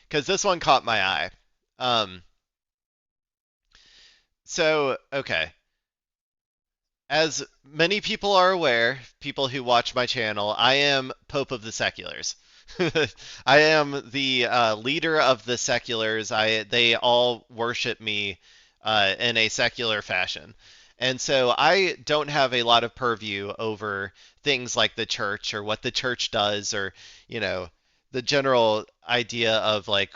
because this one caught my eye. Um, okay. As many people are aware, people who watch my channel, I am Pope of the Seculars. I am the leader of the seculars. They all worship me in a secular fashion. And so I don't have a lot of purview over things like the church or what the church does or, you know, the general idea of like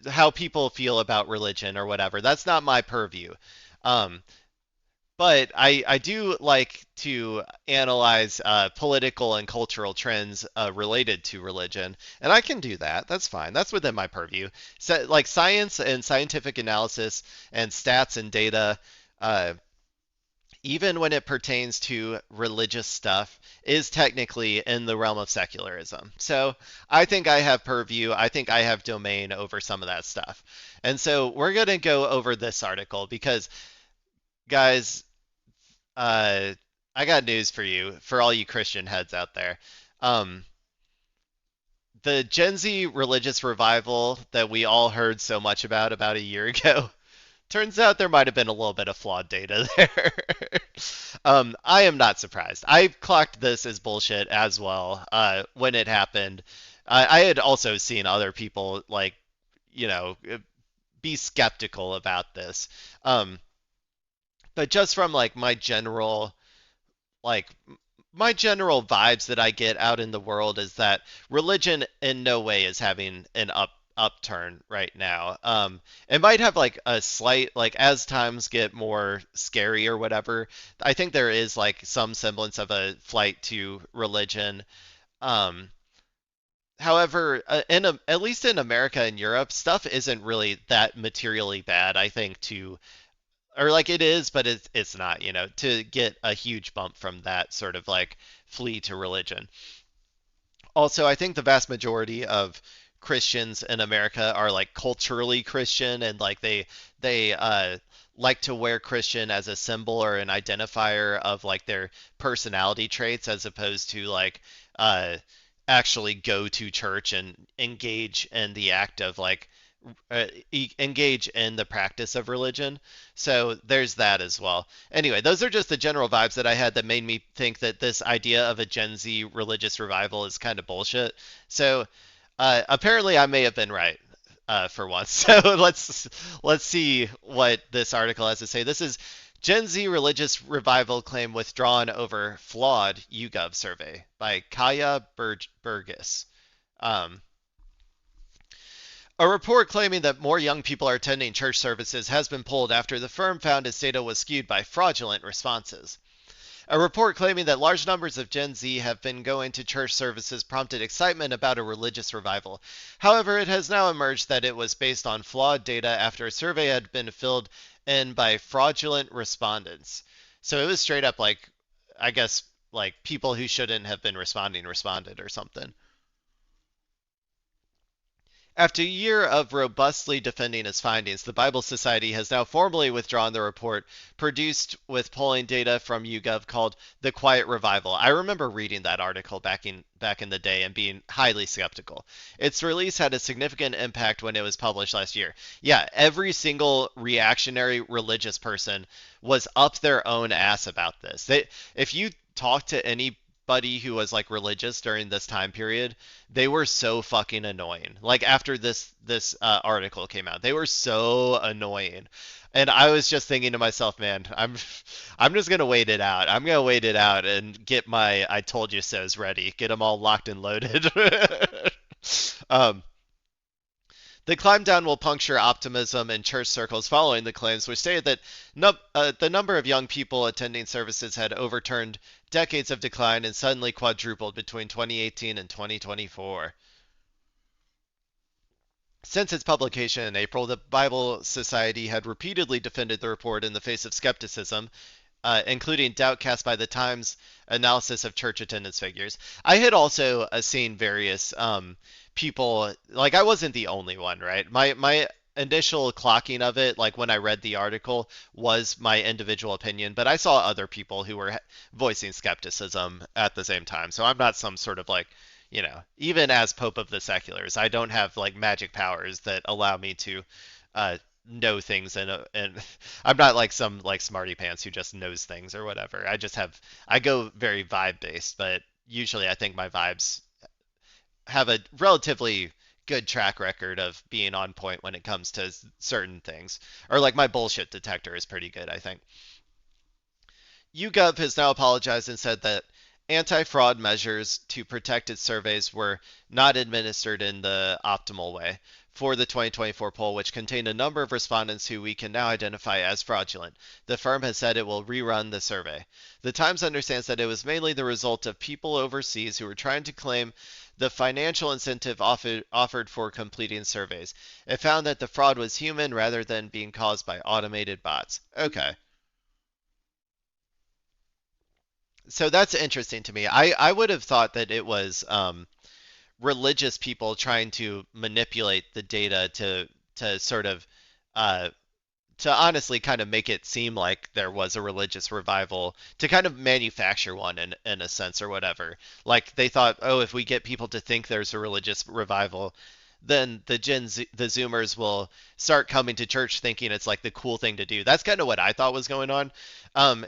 how people feel about religion or whatever. That's not my purview. Um, but I do like to analyze political and cultural trends related to religion, and I can do that. That's fine. That's within my purview. So, like science and scientific analysis and stats and data, uh, even when it pertains to religious stuff, is technically in the realm of secularism. So I think I have purview. I think I have domain over some of that stuff. And so we're going to go over this article because, guys, uh, I got news for you, for all you Christian heads out there. Um, the Gen Z religious revival that we all heard so much about a year ago, turns out there might have been a little bit of flawed data there. I am not surprised. I clocked this as bullshit as well when it happened. I had also seen other people, like, you know, be skeptical about this. Um, but just from like like my general vibes that I get out in the world is that religion in no way is having an upturn right now. It might have like a slight like as times get more scary or whatever. I think there is like some semblance of a flight to religion. Um, However, at least in America and Europe, stuff isn't really that materially bad. I think to or like it is, but it's not, to get a huge bump from that sort of like flee to religion. Also, I think the vast majority of Christians in America are like culturally Christian and like they like to wear Christian as a symbol or an identifier of like their personality traits as opposed to like uh actually go to church and engage in the act of like engage in the practice of religion. So there's that as well. Anyway, those are just the general vibes that I had that made me think that this idea of a Gen Z religious revival is kind of bullshit. So apparently I may have been right. For once, so let's see what this article has to say. This is Gen Z religious revival claim withdrawn over flawed YouGov survey by Kaya Burgess. Um, A report claiming that more young people are attending church services has been pulled after the firm found its data was skewed by fraudulent responses. A report claiming that large numbers of Gen Z have been going to church services prompted excitement about a religious revival. However, it has now emerged that it was based on flawed data after a survey had been filled in by fraudulent respondents. So it was straight up like, I guess, like people who shouldn't have been responding responded or something. After a year of robustly defending its findings, the Bible Society has now formally withdrawn the report produced with polling data from YouGov called "The Quiet Revival." I remember reading that article back in the day and being highly skeptical. Its release had a significant impact when it was published last year. Yeah, every single reactionary religious person was up their own ass about this. If you talk to anybody who was like religious during this time period, they were so fucking annoying. Like after this article came out, they were so annoying. And I was just thinking to myself, man, I'm just gonna wait it out. I'm gonna wait it out and get my "I told you so's" ready. Get them all locked and loaded. um, the climb down will puncture optimism in church circles following the claims, which stated that the number of young people attending services had overturned decades of decline and suddenly quadrupled between 2018 and 2024. Since its publication in April, the Bible Society had repeatedly defended the report in the face of skepticism, including doubt cast by the Times analysis of church attendance figures. I had also seen various people, like I wasn't the only one, right? My initial clocking of it, like when I read the article, was my individual opinion, but I saw other people who were voicing skepticism at the same time. So I'm not some sort of like, even as Pope of the Seculars, I don't have like magic powers that allow me to know things, and I'm not like some like smarty pants who just knows things or whatever. I go very vibe based, but usually I think my vibes have a relatively good track record of being on point when it comes to certain things. Or like my bullshit detector is pretty good, I think. YouGov has now apologized and said that anti-fraud measures to protect its surveys were not administered in the optimal way for the 2024 poll, which contained a number of respondents who we can now identify as fraudulent. The firm has said it will rerun the survey. The Times understands that it was mainly the result of people overseas who were trying to claim the financial incentive offered for completing surveys. It found that the fraud was human rather than being caused by automated bots. Okay. So that's interesting to me. I would have thought that it was religious people trying to manipulate the data to sort of uh, to honestly kind of make it seem like there was a religious revival, to kind of manufacture one in a sense or whatever. Like they thought, oh, if we get people to think there's a religious revival, then the Zoomers will start coming to church thinking it's like the cool thing to do. That's kind of what I thought was going on.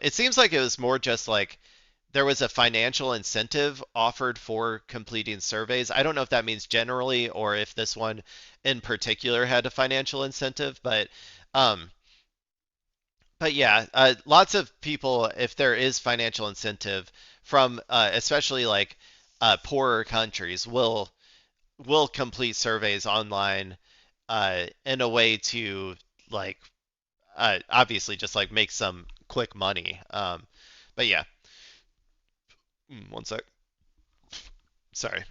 It seems like it was more just like there was a financial incentive offered for completing surveys. I don't know if that means generally or if this one in particular had a financial incentive, um, but yeah, lots of people, if there is financial incentive from especially like poorer countries, will complete surveys online in a way to like obviously just like make some quick money. But yeah, one sec. Sorry.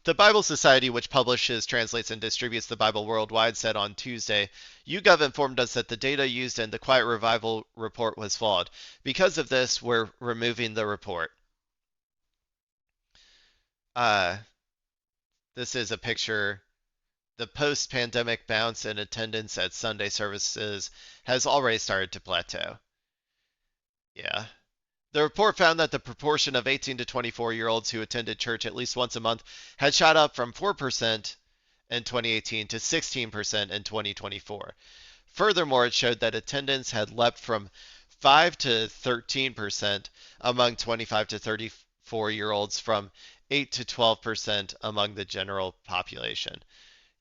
The Bible Society, which publishes, translates, and distributes the Bible worldwide, said on Tuesday, YouGov informed us that the data used in the Quiet Revival report was flawed. Because of this, we're removing the report. Uh, this is a picture. The post-pandemic bounce in attendance at Sunday services has already started to plateau. Yeah. The report found that the proportion of 18 to 24-year-olds who attended church at least once a month had shot up from 4% in 2018 to 16% in 2024. Furthermore, it showed that attendance had leapt from 5 to 13% among 25 to 34-year-olds from 8 to 12% among the general population.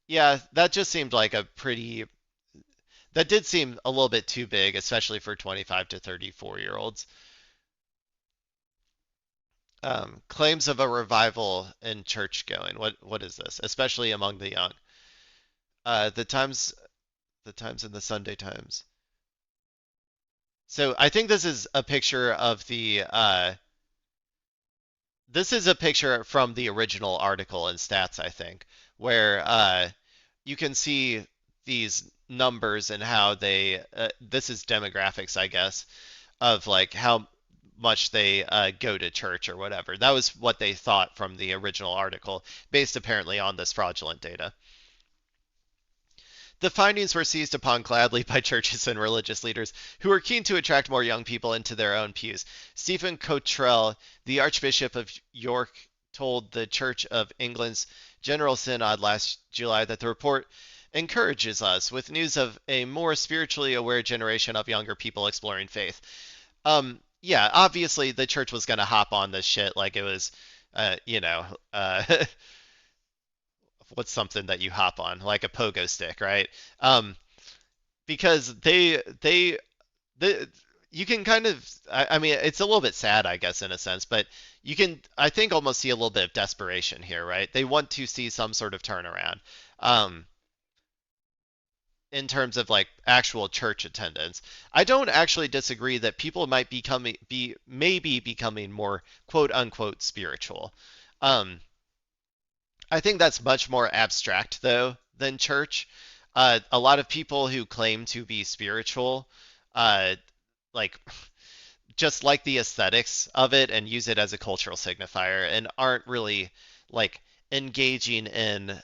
Yeah, that just seemed like that did seem a little bit too big, especially for 25 to 34-year-olds. Claims of a revival in church going. What is this? Especially among the young. The Times and the Sunday Times. So I think this is a picture from the original article in Stats, I think, where you can see these numbers and how this is demographics, I guess, of like how much they go to church or whatever. That was what they thought from the original article, based apparently on this fraudulent data. The findings were seized upon gladly by churches and religious leaders who were keen to attract more young people into their own pews. Stephen Cottrell, the Archbishop of York, told the Church of England's General Synod last July that the report encourages us with news of a more spiritually aware generation of younger people exploring faith. Yeah, obviously the church was gonna hop on this shit like it was, uh, you know, uh, what's something that you hop on, like a pogo stick, right? Um, because the you can kind of, I mean, it's a little bit sad, I guess, in a sense, but you can, I think, almost see a little bit of desperation here, right? They want to see some sort of turnaround. Um, in terms of like actual church attendance. I don't actually disagree that people might be maybe becoming more quote unquote spiritual. Um, I think that's much more abstract though than church. A lot of people who claim to be spiritual, uh, like just like the aesthetics of it and use it as a cultural signifier and aren't really like engaging in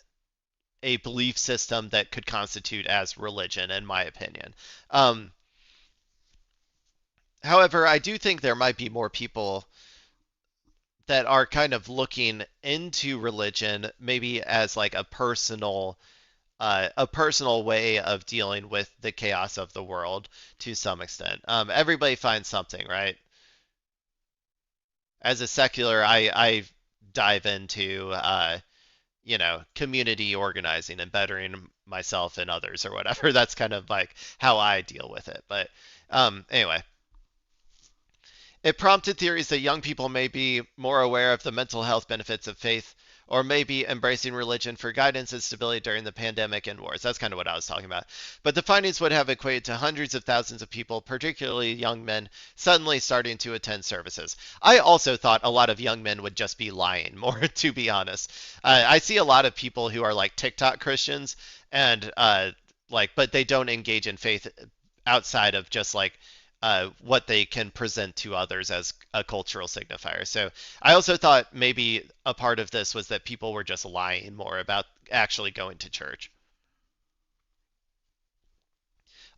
a belief system that could constitute as religion, in my opinion. Um, However, I do think there might be more people that are kind of looking into religion maybe as like a personal way of dealing with the chaos of the world to some extent. Everybody finds something, right? As a secular, I dive into community organizing and bettering myself and others or whatever. That's kind of like how I deal with it. But anyway, it prompted theories that young people may be more aware of the mental health benefits of faith or may be embracing religion for guidance and stability during the pandemic and wars. That's kind of what I was talking about. But the findings would have equated to hundreds of thousands of people, particularly young men, suddenly starting to attend services. I also thought a lot of young men would just be lying more, to be honest. I see a lot of people who are like TikTok Christians and but they don't engage in faith outside of just like what they can present to others as a cultural signifier. So I also thought maybe a part of this was that people were just lying more about actually going to church.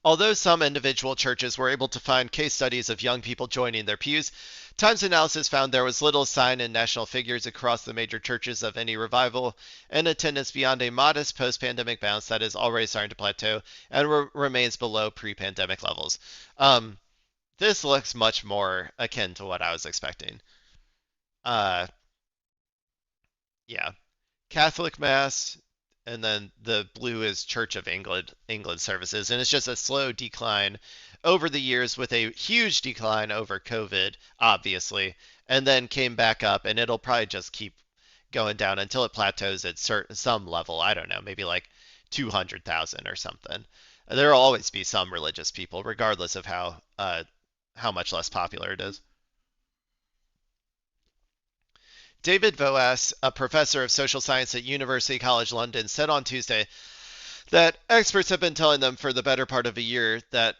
Although some individual churches were able to find case studies of young people joining their pews, Times analysis found there was little sign in national figures across the major churches of any revival in attendance beyond a modest post-pandemic bounce that is already starting to plateau and remains below pre-pandemic levels. This looks much more akin to what I was expecting. Uh, yeah, Catholic Mass, and then the blue is Church of England services, and it's just a slow decline over the years with a huge decline over COVID, obviously, and then came back up, and it'll probably just keep going down until it plateaus at some level. I don't know, maybe like 200,000 or something. There will always be some religious people, regardless of how much less popular it is. David Voas, a professor of social science at University College London, said on Tuesday that experts have been telling them for the better part of a year that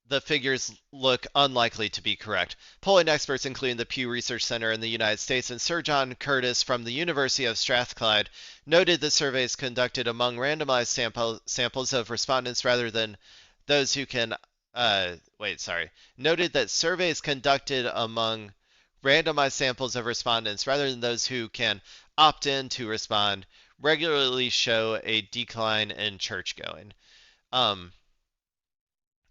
the figures look unlikely to be correct. Polling experts, including the Pew Research Center in the United States and Sir John Curtis from the University of Strathclyde, noted the surveys conducted among randomized samples of respondents rather than those who can. Noted that surveys conducted among randomized samples of respondents rather than those who can opt in to respond regularly show a decline in church going. Um,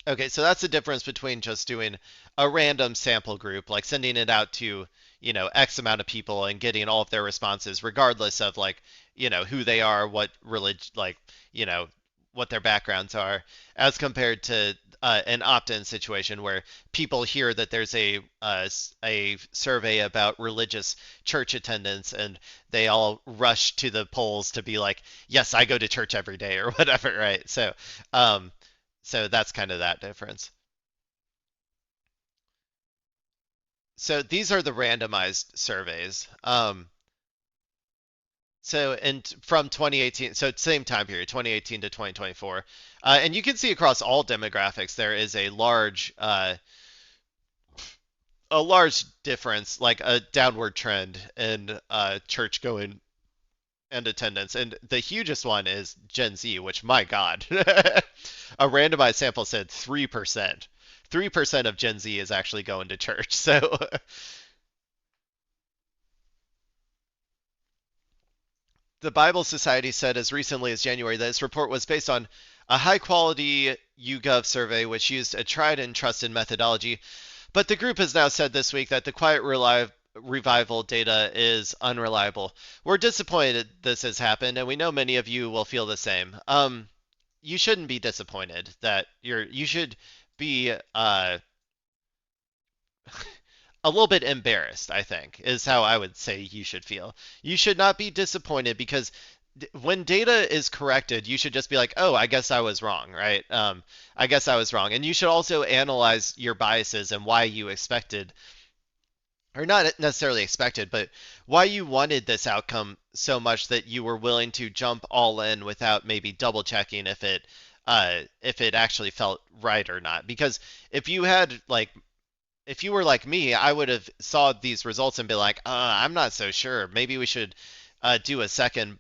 Okay, so that's the difference between just doing a random sample group, like sending it out to, X amount of people and getting all of their responses, regardless of like, who they are, what religion, like, you know, what their backgrounds are, as compared to an opt-in situation where people hear that there's a survey about religious church attendance and they all rush to the polls to be like, yes, I go to church every day or whatever, right? Um, so that's kind of that difference. So these are the randomized surveys. And from 2018, so same time period, 2018 to 2024, and you can see across all demographics there is a large difference, like a downward trend in church going and attendance. And the hugest one is Gen Z, which, my God, a randomized sample said 3%. 3% of Gen Z is actually going to church. So the Bible Society said as recently as January that its report was based on a high quality YouGov survey which used a tried and trusted methodology. But the group has now said this week that the quiet revival data is unreliable. We're disappointed this has happened, and we know many of you will feel the same. You shouldn't be disappointed that you should be a little bit embarrassed, I think, is how I would say you should feel. You should not be disappointed because when data is corrected, you should just be like, oh, I guess I was wrong, right? I guess I was wrong. And you should also analyze your biases and why you expected, or not necessarily expected, but why you wanted this outcome so much that you were willing to jump all in without maybe double checking if it actually felt right or not. Because if you had like if you were like me, I would have saw these results and be like, I'm not so sure. Maybe we should do a second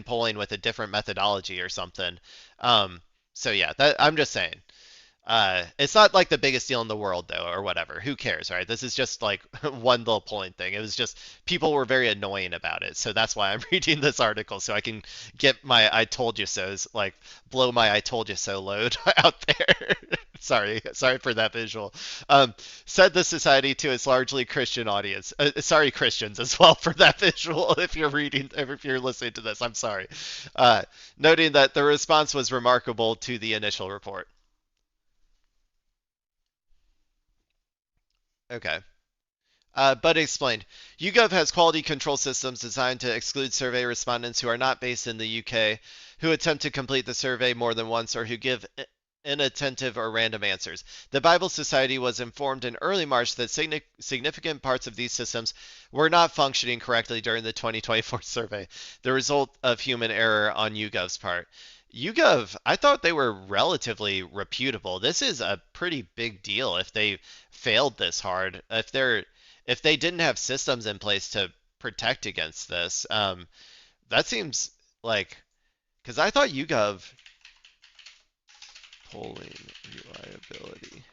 polling with a different methodology or something. Um, so yeah, I'm just saying. It's not like the biggest deal in the world though, or whatever. Who cares, right? This is just like one little polling thing. It was just people were very annoying about it, so that's why I'm reading this article so I can get my "I told you so's" like blow my "I told you so" load out there. Sorry for that visual. Said the society to its largely Christian audience. Sorry, Christians as well for that visual. If you're reading, if you're listening to this, I'm sorry. Uh, Noting that the response was remarkable to the initial report. Okay. Bud explained, YouGov has quality control systems designed to exclude survey respondents who are not based in the UK, who attempt to complete the survey more than once, or who give inattentive or random answers. The Bible Society was informed in early March that significant parts of these systems were not functioning correctly during the 2024 survey, the result of human error on YouGov's part. YouGov, I thought they were relatively reputable. This is a pretty big deal if they failed this hard. If they didn't have systems in place to protect against this, that seems like because I thought YouGov polling reliability.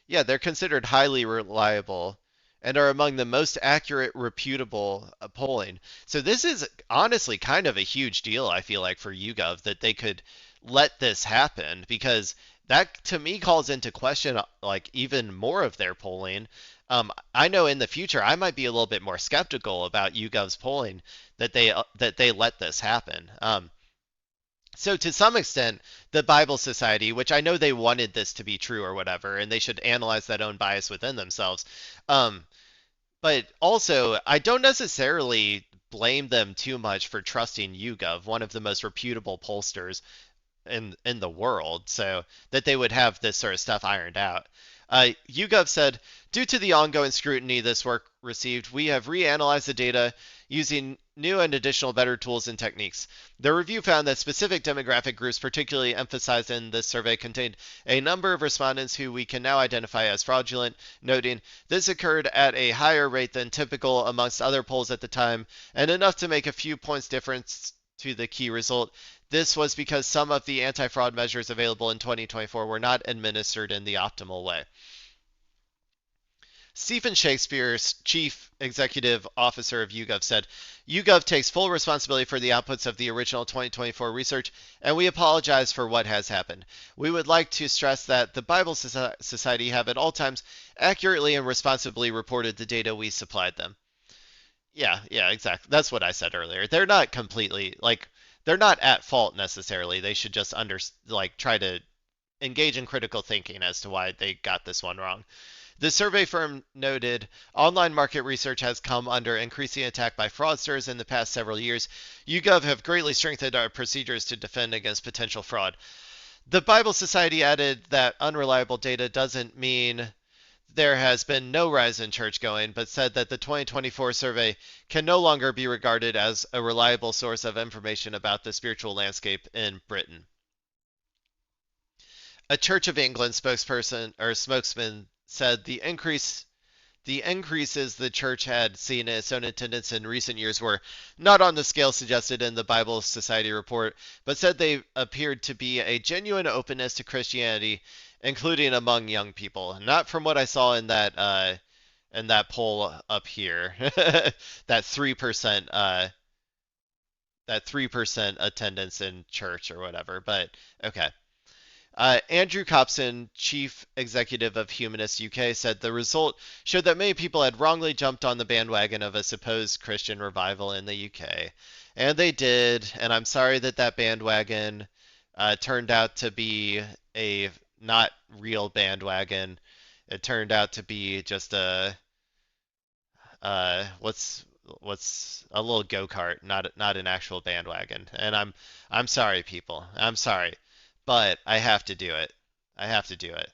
Yeah, they're considered highly reliable and are among the most accurate, reputable polling. So this is honestly kind of a huge deal, I feel like, for YouGov that they could let this happen because that to me calls into question like even more of their polling. I know in the future I might be a little bit more skeptical about YouGov's polling that they let this happen. So to some extent, the Bible Society, which I know they wanted this to be true or whatever, and they should analyze that own bias within themselves. Um, but also, I don't necessarily blame them too much for trusting YouGov, one of the most reputable pollsters in the world, so that they would have this sort of stuff ironed out. YouGov said, due to the ongoing scrutiny this work received, we have reanalyzed the data using new and additional better tools and techniques. The review found that specific demographic groups particularly emphasized in this survey contained a number of respondents who we can now identify as fraudulent, noting this occurred at a higher rate than typical amongst other polls at the time, and enough to make a few points difference to the key result. This was because some of the anti-fraud measures available in 2024 were not administered in the optimal way. Stephen Shakespeare, chief executive officer of YouGov, said, YouGov takes full responsibility for the outputs of the original 2024 research, and we apologize for what has happened. We would like to stress that the Bible Society have at all times accurately and responsibly reported the data we supplied them. Yeah, exactly. That's what I said earlier. They're not completely like they're not at fault necessarily. They should just try to engage in critical thinking as to why they got this one wrong. The survey firm noted online market research has come under increasing attack by fraudsters in the past several years. YouGov have greatly strengthened our procedures to defend against potential fraud. The Bible Society added that unreliable data doesn't mean there has been no rise in church going, but said that the 2024 survey can no longer be regarded as a reliable source of information about the spiritual landscape in Britain. A Church of England spokesperson or spokesman said the increases the church had seen in its own attendance in recent years were not on the scale suggested in the Bible Society report, but said they appeared to be a genuine openness to Christianity, including among young people. Not from what I saw in that poll up here, that 3% that 3% attendance in church or whatever. But okay. Andrew Copson, chief executive of Humanist UK, said the result showed that many people had wrongly jumped on the bandwagon of a supposed Christian revival in the UK. And they did, and I'm sorry that that bandwagon turned out to be a not real bandwagon. It turned out to be just a what's a little go-kart, not an actual bandwagon. And I'm sorry, people. I'm sorry, but I have to do it. I have to do it.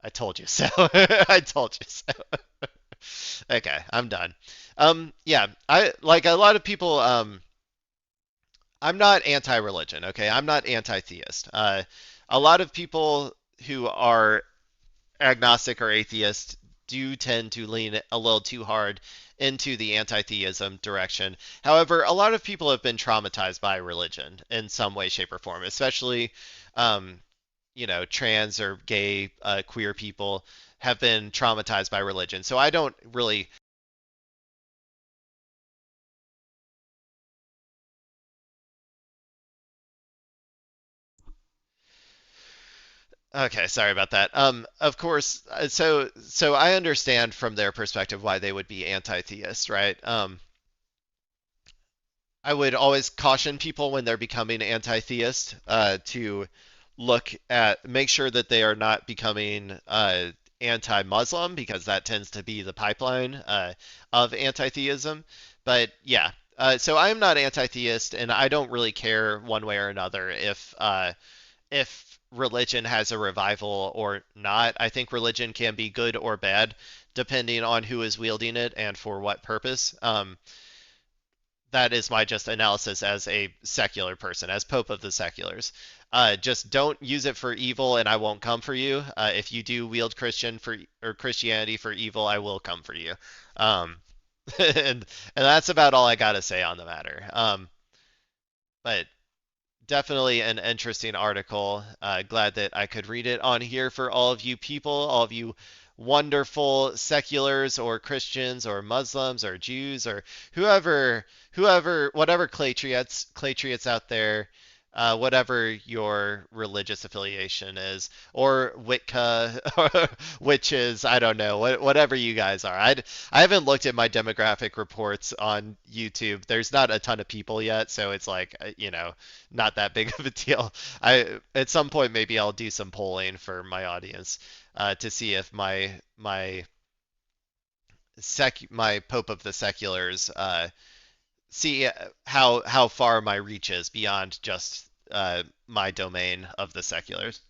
I told you so. I told you so. Okay, I'm done. Yeah, I like a lot of people. I'm not anti-religion. Okay, I'm not anti-theist. A lot of people who are agnostic or atheist do tend to lean a little too hard into the anti-theism direction. However, a lot of people have been traumatized by religion in some way, shape, or form, especially um, trans or gay, queer people have been traumatized by religion. So I don't really. Okay, sorry about that. Of course, so I understand from their perspective why they would be anti-theist, right? I would always caution people when they're becoming anti-theist to make sure that they are not becoming anti-Muslim, because that tends to be the pipeline of anti-theism. But yeah, so I'm not anti-theist, and I don't really care one way or another if religion has a revival or not. I think religion can be good or bad depending on who is wielding it and for what purpose. That is my just analysis as a secular person, as Pope of the seculars. Just don't use it for evil, and I won't come for you. If you do wield Christianity for evil, I will come for you. Um, and that's about all I gotta say on the matter. But definitely an interesting article. Glad that I could read it on here for all of you people, all of you wonderful seculars or Christians or Muslims or Jews or whatever clatriots out there, whatever your religious affiliation is, or Wicca, or witches, I don't know, whatever you guys are. I haven't looked at my demographic reports on YouTube. There's not a ton of people yet, so it's like, not that big of a deal. At some point maybe I'll do some polling for my audience to see if my Pope of the Seculars see how far my reach is beyond just my domain of the seculars.